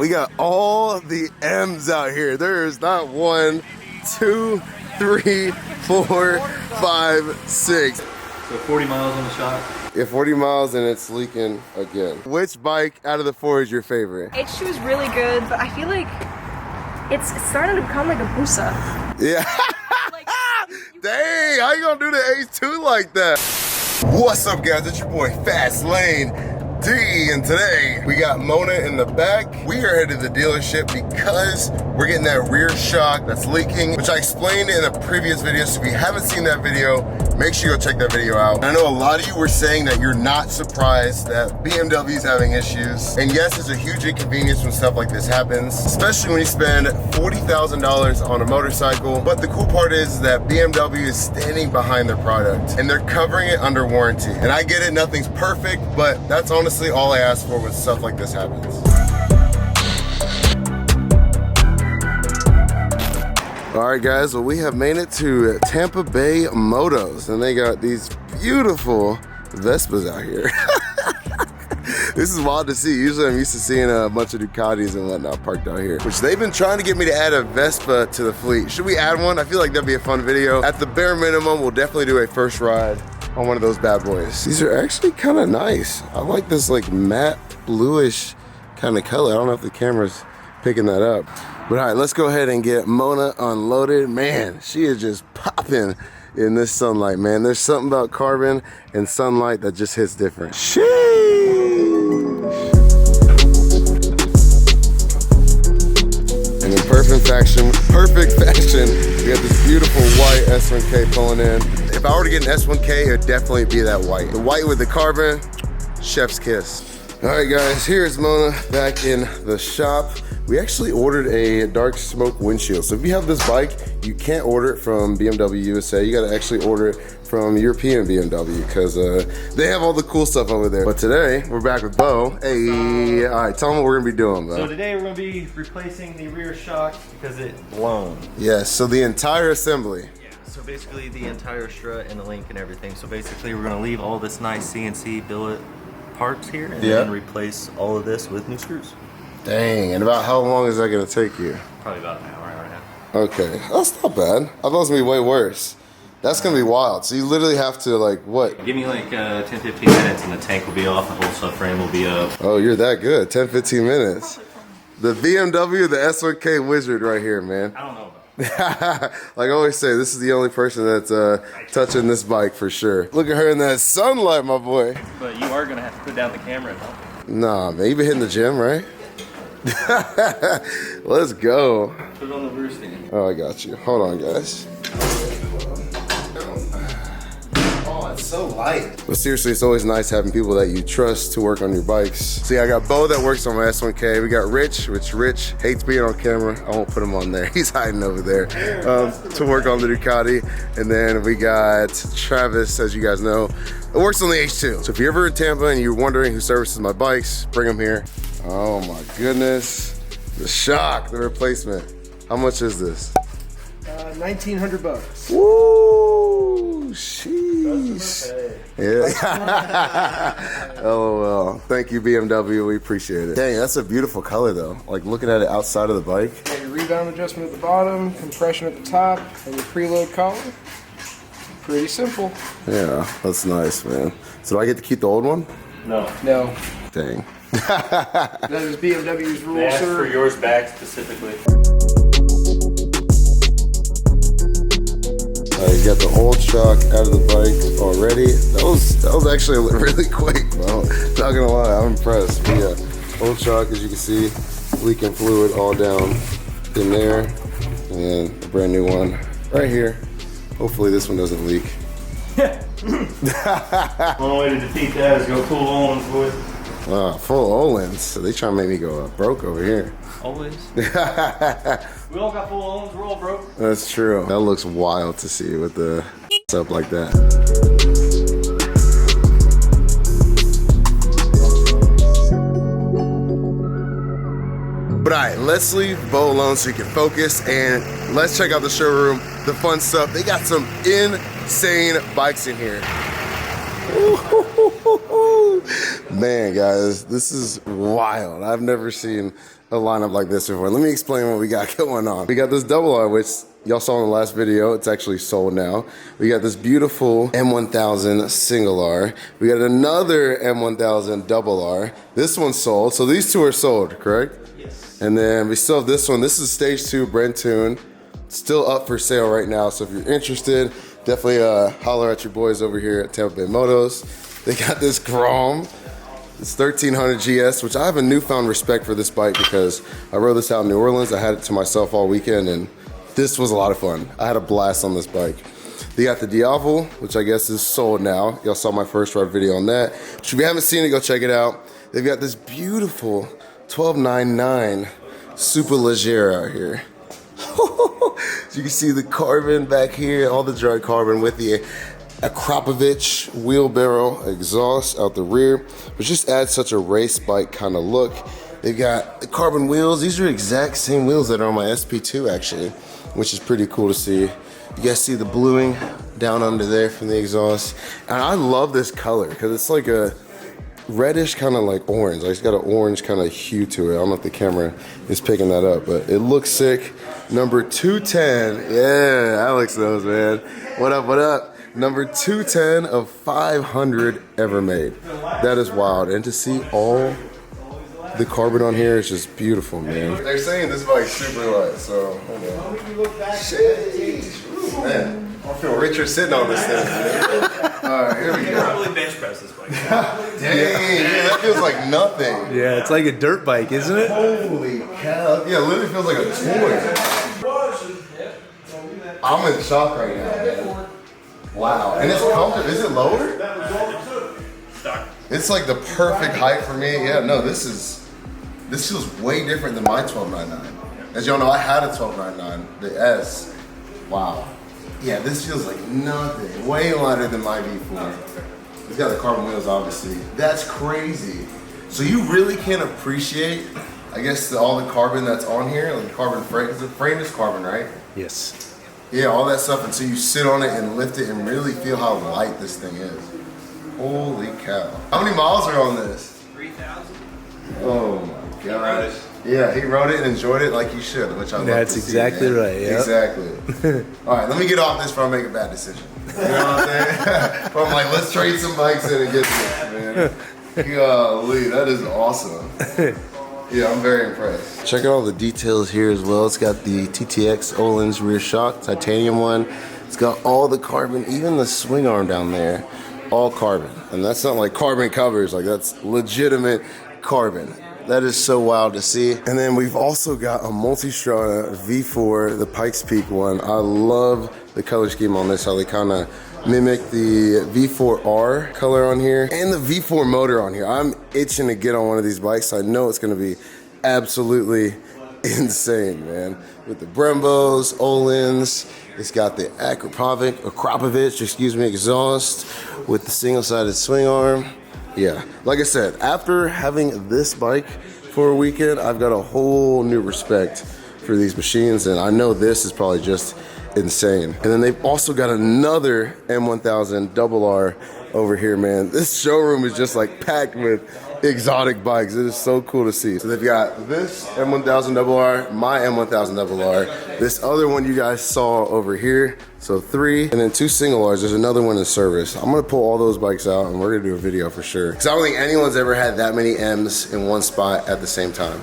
We got all the M's out here. There is not 1, 2, 3, 4, 5, 6. So 40 miles on the shot. Yeah, 40 miles and it's leaking again. Which bike out of the 4 is your favorite? H2 is really good, but I feel like it's starting to become like a Busa. Yeah. Like, Dang, how you gonna do the H2 like that? What's up, guys? It's your boy FastLaneD, and today we got Mona in the back. We are headed to the dealership because we're getting that rear shock that's leaking, which I explained in a previous video. So if you haven't seen that video, make sure you go check that video out. And I know a lot of you were saying that you're not surprised that BMW is having issues. And yes, it's a huge inconvenience when stuff like this happens, especially when you spend $40,000 on a motorcycle. But the cool part is that BMW is standing behind their product and they're covering it under warranty. And I get it, nothing's perfect, but that's honestly all I ask for when stuff like this happens. All right, guys, well, we have made it to Tampa Bay Motos, and they got these beautiful Vespas out here. This is wild to see. Usually I'm used to seeing a bunch of Ducatis and whatnot parked out here, which they've been trying to get me to add a Vespa to the fleet. Should we add one? I feel like that'd be a fun video. At the bare minimum, we'll definitely do a first ride on one of those bad boys. These are actually kind of nice. I like this like matte bluish kind of color. I don't know if the camera's picking that up. But all right, let's go ahead and get Mona unloaded. Man, she is just popping in this sunlight, man. There's something about carbon and sunlight that just hits different. Sheesh. And in perfect fashion, we got this beautiful white S1K pulling in. If I were to get an S1K, it'd definitely be that white. The white with the carbon, chef's kiss. All right, guys, here's Mona back in the shop. We actually ordered a dark smoke windshield. So if you have this bike, you can't order it from BMW USA. You gotta actually order it from European BMW because they have all the cool stuff over there. But today, we're back with Bo. Hey, all right, tell them what we're gonna be doing, Bo. So today we're gonna be replacing the rear shock because it's blown. Yes, so the entire assembly. Yeah, so basically the entire strut and the link and everything. So basically we're gonna leave all this nice CNC billet parts here and then replace all of this with new screws. Dang, and about how long is that gonna take you? Probably about an hour, hour and a half. Okay, that's not bad. I thought it was gonna be way worse. That's gonna be wild. So you literally have to like, what? Give me like 10-15 minutes and the tank will be off, the whole subframe will be up. Oh, you're that good, 10-15 minutes. The BMW, the S1K wizard right here, man. I don't know about that. Like I always say, this is the only person that's touching this bike for sure. Look at her in that sunlight, my boy. But you are gonna have to put down the camera and help me. Nah, man, you been hitting the gym, right? Let's go. Put it on the rear stand. Oh, I got you. Hold on, guys. Oh, it's so light. But seriously, it's always nice having people that you trust to work on your bikes. See, I got Bo that works on my S1K. We got Rich, which Rich hates being on camera. I won't put him on there. He's hiding over there to work on the Ducati. And then we got Travis, as you guys know, that works on the H2. So if you're ever in Tampa and you're wondering who services my bikes, bring them here. Oh my goodness. The shock, the replacement. How much is this? $1,900. Woo! Sheesh. Yeah. LOL. Thank you, BMW. We appreciate it. Dang, that's a beautiful color though. Like looking at it outside of the bike. Yeah, your rebound adjustment at the bottom, compression at the top, and your preload collar. Pretty simple. Yeah, that's nice, man. So do I get to keep the old one? No. No. Dang. That is BMW's rule, They asked sir. for yours back specifically. You got the old shock out of the bike already. That was actually really quick, bro. Not gonna lie, I'm impressed. But yeah, old shock, as you can see, leaking fluid all down in there, and a brand new one right here. Hopefully this one doesn't leak. One way to defeat that is go full on with. Full Olins. So they trying to make me go broke over here. Always. We all got full owns, we're all broke. That's true. That looks wild to see with the up like that. But all right, let's leave Bo alone so he can focus and let's check out the showroom, the fun stuff. They got some insane bikes in here. Man, guys, this is wild. I've never seen a lineup like this before. Let me explain what we got going on. We got this double R, which y'all saw in the last video. It's actually sold now. We got this beautiful M1000 single R. We got another M1000 double R. This one's sold. So these two are sold, correct? Yes. And then we still have this one. This is stage 2, brand tune. Still up for sale right now. So if you're interested, definitely holler at your boys over here at Tampa Bay Motos. They got this chrome. It's 1300 GS, which I have a newfound respect for this bike because I rode this out in New Orleans. I had it to myself all weekend and this was a lot of fun. I had a blast on this bike. They got the Diavel, which I guess is sold now. Y'all saw my first ride video on that. If you haven't seen it, go check it out. They've got this beautiful 1299 Superleggera out here. So you can see the carbon back here, all the dry carbon with the Aprilia wheelbarrow exhaust out the rear, which just adds such a race bike kind of look. They've got the carbon wheels. These are exact same wheels that are on my SP2 actually, which is pretty cool to see. You guys see the bluing down under there from the exhaust. And I love this color because it's like a reddish kind of like orange. Like it's got an orange kind of hue to it. I don't know if the camera is picking that up, but it looks sick. Number 210. Yeah, Alex knows, man. What up, what up? Number 210 of 500 ever made. That is wild. And to see all the carbon on here is just beautiful, man. They're saying this bike's super light, so hold on. Sheesh. Ooh, man. I feel richer sitting on this thing. Alright, here we go. Probably bench press this bike. Dang, yeah, that feels like nothing. Yeah, it's like a dirt bike, isn't it? Holy cow. Yeah, it literally feels like a toy. I'm in shock right now, man. Wow. And it's comfortable. Is it lower? It's like the perfect height for me. Yeah, no, this feels way different than my 1299. As y'all know, I had a 1299, the S. Wow. Yeah, this feels like nothing. Way lighter than my V4. It's got the carbon wheels, obviously. That's crazy. So you really can't appreciate, I guess, all the carbon that's on here, like the carbon frame. Because the frame is carbon, right? Yes. Yeah, all that stuff until you sit on it and lift it and really feel how light this thing is. Holy cow. How many miles are on this? 3,000. Oh my gosh. Yeah, he rode it and enjoyed it like you should, which I love That's to see, exactly man. right, yeah. Exactly. All right, let me get off this before I make a bad decision. You know what I'm saying? But I'm like, let's trade some bikes in and get this, man. Golly, that is awesome. Yeah, I'm very impressed. Check out all the details here as well. It's got the TTX Öhlins rear shock, titanium one. It's got all the carbon, even the swing arm down there, all carbon. And that's not like carbon covers, like that's legitimate carbon. That is so wild to see. And then we've also got a multi-strata V4, the Pikes Peak one. I love the color scheme on this, how they kind of mimic the V4R color on here and the V4 motor on here. I'm itching to get on one of these bikes. I know it's gonna be absolutely insane, man. With the Brembos, Öhlins, it's got the Akrapovic, exhaust with the single-sided swing arm. Yeah, like I said, after having this bike for a weekend, I've got a whole new respect for these machines, and I know this is probably just insane. And then they've also got another M1000rr over here, man. This showroom is just like packed with exotic bikes. It is so cool to see. So they've got this M1000rr, my M1000rr, this other one you guys saw over here. So 3, and then 2 single R's. There's another one in service. I'm gonna pull all those bikes out and we're gonna do a video for sure. Cause I don't think anyone's ever had that many M's in one spot at the same time.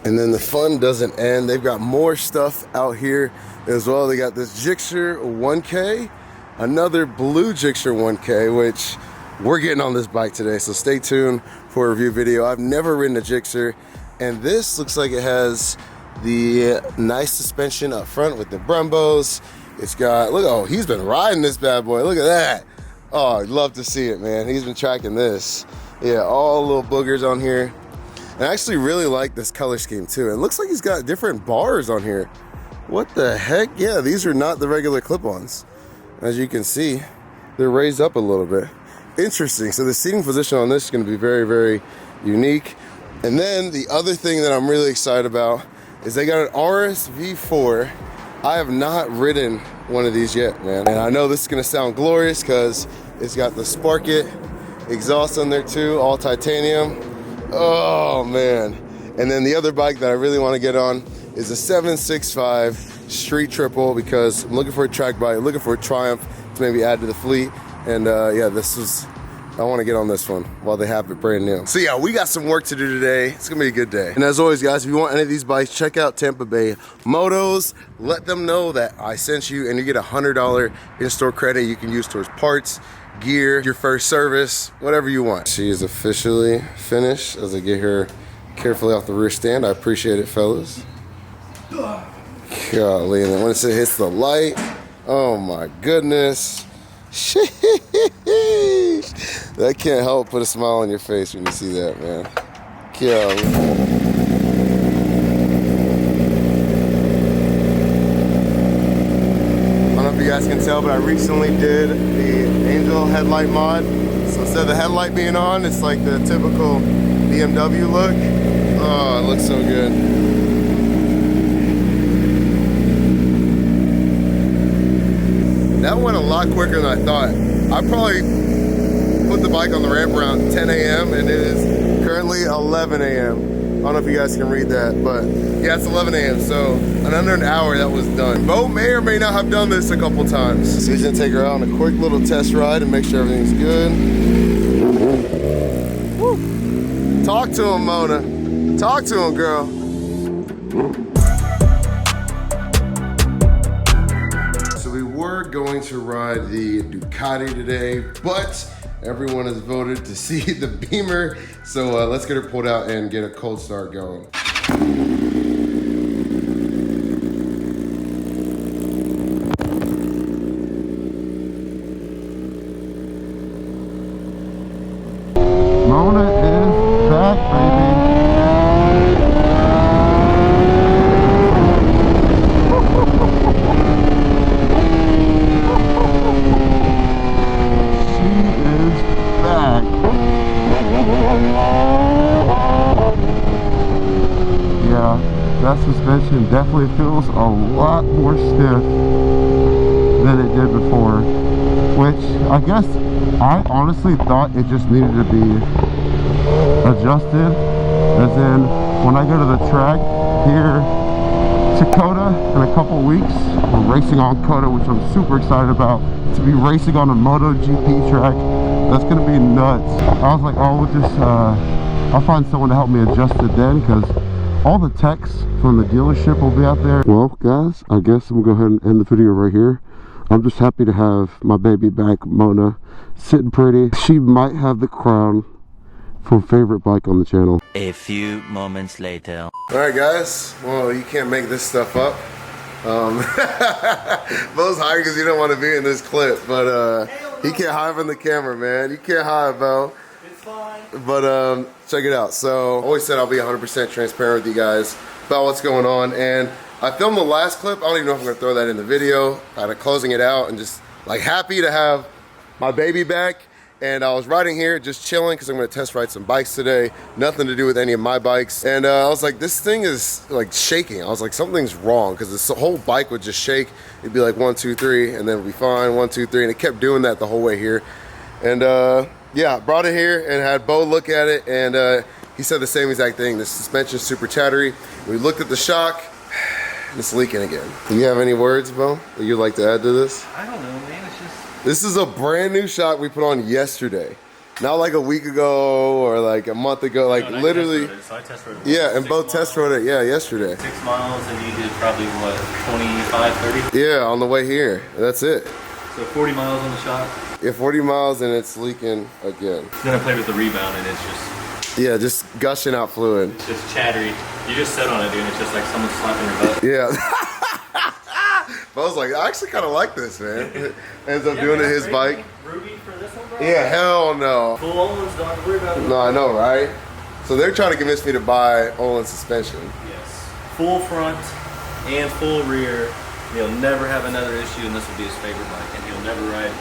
And then the fun doesn't end. They've got more stuff out here as well. They got this Gixxer 1K, another blue Gixxer 1K, which we're getting on this bike today, so stay tuned for a review video. I've never ridden a Gixxer, and this looks like it has the nice suspension up front with the Brembos. It's got, look, oh, he's been riding this bad boy. Look at that. Oh, I'd love to see it, man. He's been tracking this. Yeah, all little boogers on here. And I actually really like this color scheme too. It looks like he's got different bars on here. What the heck? Yeah, these are not the regular clip-ons. As you can see, they're raised up a little bit. Interesting. So the seating position on this is going to be very, very unique. And then the other thing that I'm really excited about is they got an RS V4. I have not ridden one of these yet, man. And I know this is going to sound glorious because It's got the Spark It exhaust on there too, all titanium. Oh man. And then the other bike that I really want to get on is a 765 Street Triple because I'm looking for a track bike, looking for a Triumph to maybe add to the fleet. And yeah, I want to get on this one while they have it brand new. So yeah, we got some work to do today. It's gonna be a good day. And as always, guys, if you want any of these bikes, check out Tampa Bay Motos. Let them know that I sent you, and you get $100 in-store credit you can use towards parts, gear, your first service, whatever you want. She is officially finished as I get her carefully off the rear stand. I appreciate it, fellas. Golly, and then once it hits the light, oh my goodness. That can't help but a smile on your face when you see that, man. Golly. I don't know if you guys can tell, but I recently did the Angel headlight mod. So instead of the headlight being on, it's like the typical BMW look. Oh, it looks so good. That went a lot quicker than I thought. I probably put the bike on the ramp around 10 a.m. and it is currently 11 a.m. I don't know if you guys can read that, but yeah, it's 11 a.m. So in under an hour that was done. Bo may or may not have done this a couple times. So he's gonna take her out on a quick little test ride and make sure everything's good. Woo. Talk to him, Mona. Talk to him, girl. We're going to ride the Ducati today, but everyone has voted to see the Beamer, so let's get her pulled out and get a cold start going. Mona is back, baby. That suspension definitely feels a lot more stiff than it did before, which I guess I honestly thought it just needed to be adjusted, as in when I go to the track here to Coda in a couple weeks, we're racing on Coda, which I'm super excited about, to be racing on a MotoGP track. That's gonna be nuts. I was like, oh, we'll just I'll find someone to help me adjust it then, because all the techs from the dealership will be out there. Well, guys, I guess I'm gonna go ahead and end the video right here. I'm just happy to have my baby back, Mona, sitting pretty. She might have the crown for favorite bike on the channel. A few moments later. All right, guys. Well, you can't make this stuff up. Bo's hiding because he don't want to be in this clip, but he can't hide from the camera, man. You can't hide, Bo. It's fine. But check it out. So I always said I'll be 100% transparent with you guys about what's going on, and I filmed the last clip. I don't even know if I'm gonna throw that in the video, kind of closing it out and just like happy to have my baby back. And I was riding here just chilling because I'm gonna test ride some bikes today. Nothing to do with any of my bikes. And I was like, this thing is like shaking. I was like, something's wrong, because this whole bike would just shake. It'd be like 1, 2, 3, and then it'd be fine, 1, 2, 3, and it kept doing that the whole way here. And yeah, brought it here and had Bo look at it, and he said the same exact thing. The suspension's super chattery. We looked at the shock, and it's leaking again. Do you have any words, Bo, that you'd like to add to this? I don't know, man. It's just... This is a brand new shock we put on yesterday. Not like a week ago or like a month ago, like no, literally. I test rode it. Yeah, and both test rode it, yeah, yesterday. 6 miles, and you did probably, what, 25, 30? Yeah, on the way here. That's it. So 40 miles on the shot. Yeah, 40 miles and it's leaking again. Then I played with the rebound, and it's just... Yeah, just gushing out fluid. It's just chattery. You just sit on it, dude, and it's just like someone slapping your butt. Yeah. But I was like, I actually kind of like this, man. Ends up doing it his bike. Ruby for this one, bro? Yeah, hell no. Full Olin's, don't have to worry about it. No, I know, right? So they're trying to convince me to buy Olin suspension. Yes. Full front and full rear. He'll never have another issue, and this will be his favorite bike, and he'll never ride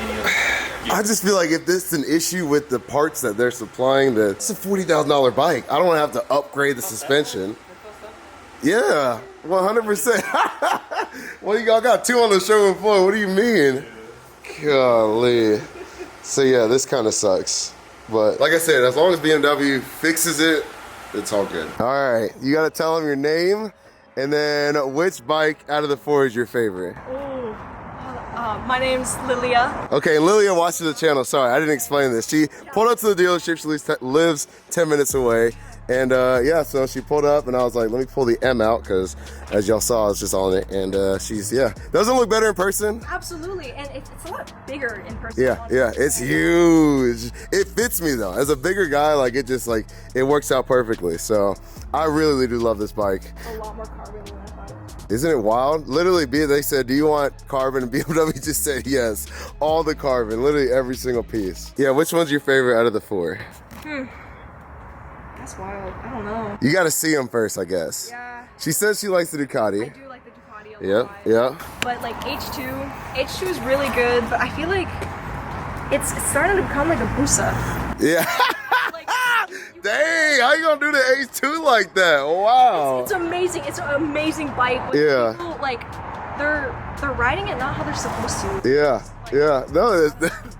any other bike. I just feel like if this is an issue with the parts that they're supplying, that it's a $40,000 bike. I don't want to have to upgrade the suspension. Yeah, 100%. Well, y'all got 2 on the showroom floor. What do you mean? Golly. So yeah, this kind of sucks. But like I said, as long as BMW fixes it, it's all good. All right, you gotta tell them your name and then which bike out of the four is your favorite. My name's Lilia. Okay, Lilia watches the channel. Sorry, I didn't explain this. She pulled up to the dealership. She lives 10 minutes away. And yeah, so she pulled up and I was like, let me pull the M out because as y'all saw, it's just on it. And she's, yeah, doesn't look better in person. Absolutely, and it's a lot bigger in person. Yeah, yeah, it's huge. It fits me though. As a bigger guy, like it just like, it works out perfectly. So I really do love this bike. A lot more carbon than I thought. Isn't it wild? Literally, they said, do you want carbon? And BMW just said yes. All the carbon, literally every single piece. Yeah, which one's your favorite out of the four? That's wild. I don't know. You gotta see them first, I guess. Yeah. She says she likes the Ducati. I do like the Ducati a lot. Yeah. But like H2 is really good, but I feel like it's starting to become like a Busa. Yeah. Like, dang, how you gonna do the H2 like that? Wow. It's amazing. It's an amazing bike. But Yeah. people, like, they're riding it not how they're supposed to. Yeah. Yeah. No,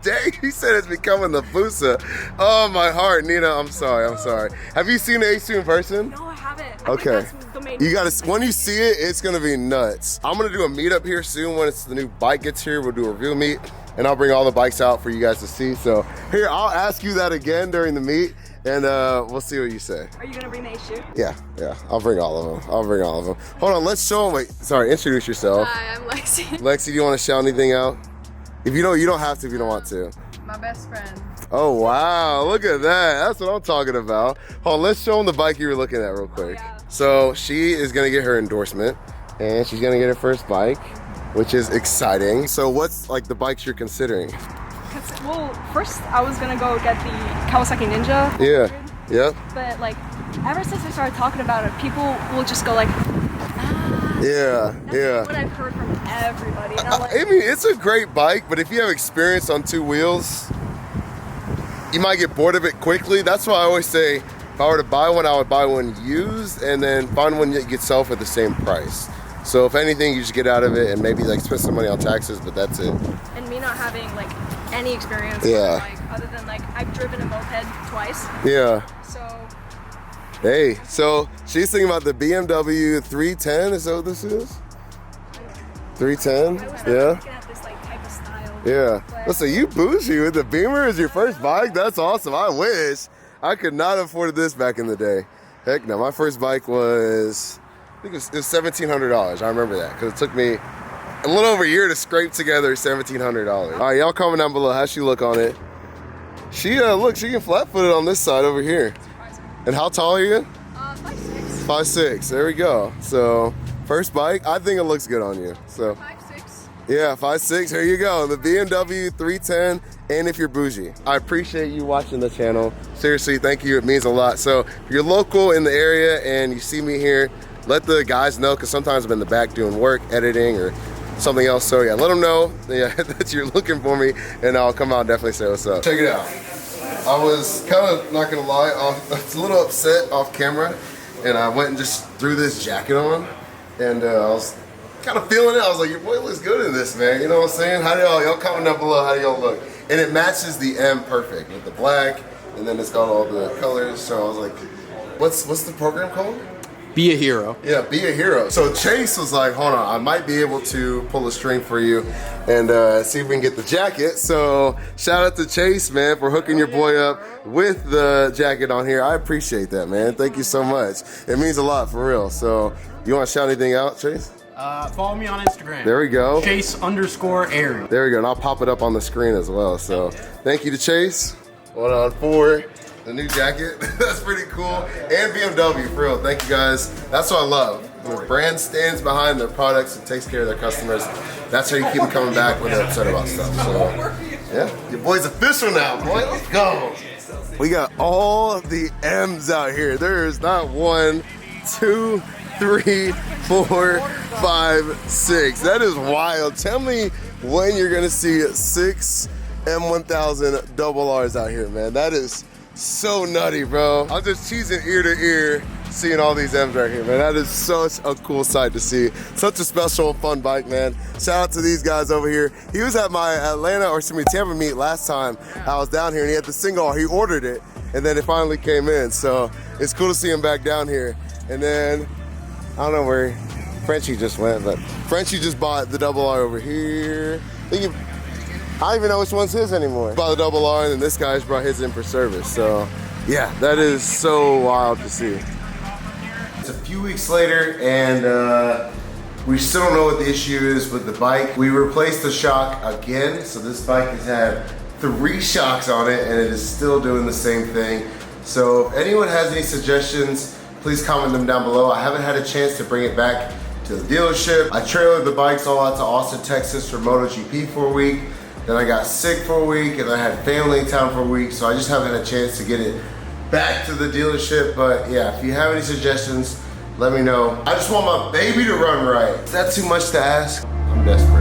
dang, he said it's becoming the Busa. Oh, my heart, Nina. I'm sorry. Have you seen the H2 in person? No, I haven't. I think Okay. that's the main You gotta, when you see it, it's gonna be nuts. I'm gonna do a meetup here soon when the new bike gets here. We'll do a review meet and I'll bring all the bikes out for you guys to see. So here, I'll ask you that again during the meet and we'll see what you say. Are you gonna bring the H2? Yeah, I'll bring all of them. Hold on, let's show them. Wait, sorry, introduce yourself. Hi, I'm Lexi. Lexi, do you want to shout anything out? If you don't have to if you don't want to. My best friend. Oh, wow, look at that. That's what I'm talking about. Hold on, let's show them the bike you were looking at real quick. Yeah. So she is gonna get her endorsement and she's gonna get her first bike, which is exciting. So what's like the bikes you're considering? Well, first I was gonna go get the Kawasaki Ninja. Yeah, yep. But like, ever since I started talking about it, people will just go like, Yeah, that's yeah. what I've heard from everybody. And I'm like, I mean, it's a great bike, but if you have experience on two wheels, you might get bored of it quickly. That's why I always say, if I were to buy one, I would buy one used and then find one that you could sell for the same price. So if anything, you just get out of it and maybe like spend some money on taxes, but that's it. and me not having like any experience, Yeah. like other than like I've driven a moped twice, Yeah. so Hey, so she's thinking about the BMW 310, is that what this is? 310? I was Yeah. looking at this like type of style. Yeah. But- Listen, you bougie with the Beamer as your first bike? That's awesome. I wish. I could not have afforded this back in the day. Heck no, my first bike was, I think it was $1,700. I remember that because it took me a little over a year to scrape together $1,700. All right, y'all comment down below. How's she look on it? She, look, she can flat foot it on this side over here. And how tall are you? 5'6". 5'6", there we go. So, first bike, I think it looks good on you. So, 5'6". yeah, 5'6", here you go. The BMW 310, and if you're bougie. I appreciate you watching the channel. Seriously, thank you, it means a lot. So, if you're local in the area and you see me here, let the guys know, because sometimes I'm in the back doing work, editing, or something else. So yeah, let them know that you're looking for me, and I'll come out and definitely say what's up. Check it out. I was kind of, not gonna lie, I was a little upset off camera, and I went and just threw this jacket on, and I was kind of feeling it. I was like, your boy looks good in this, man. You know what I'm saying? How do y'all comment down below, how do y'all look? And it matches the M perfect with the black, and then it's got all the colors. So I was like, what's the program called? Be a hero. Yeah, be a hero. So Chase was like, hold on, I might be able to pull a string for you and see if we can get the jacket. So shout out to Chase, man, for hooking your boy up with the jacket on here. I appreciate that, man. Thank you so much. It means a lot, for real. So you want to shout anything out, Chase? Follow me on Instagram. There we go. Chase_Airy. There we go, and I'll pop it up on the screen as well. So thank you to Chase. Hold on for the new jacket. That's pretty cool. And BMW, for real. Thank you guys. That's what I love. The brand stands behind their products and takes care of their customers. That's how you keep them coming back when they're upset about stuff. So yeah, your boy's official now, boy. Let's go. We got all the M's out here. There's not 1, 2, 3, 4, 5, 6. That is wild. Tell me when you're gonna see 6 M1000rrs out here, man. That is so nutty, bro. I'm just cheesing ear to ear, seeing all these M's right here, man. That is such a cool sight to see. Such a special, fun bike, man. Shout out to these guys over here. He was at my Tampa meet last time I was down here, and he had the single R. He ordered it, and then it finally came in. So it's cool to see him back down here. And then, I don't know where Frenchie just went, but Frenchie just bought the double R over here. I don't even know which one's his anymore. Bought the double R, and then this guy's brought his in for service. So yeah, that is so wild to see. It's a few weeks later, and we still don't know what the issue is with the bike. We replaced the shock again, so this bike has had 3 shocks on it, and it is still doing the same thing. So if anyone has any suggestions, please comment them down below. I haven't had a chance to bring it back to the dealership. I trailered the bikes all out to Austin, Texas for MotoGP for a week. Then I got sick for a week, and I had family in town for a week, so I just haven't had a chance to get it back to the dealership. But yeah, if you have any suggestions, let me know. I just want my baby to run right. Is that too much to ask? I'm desperate.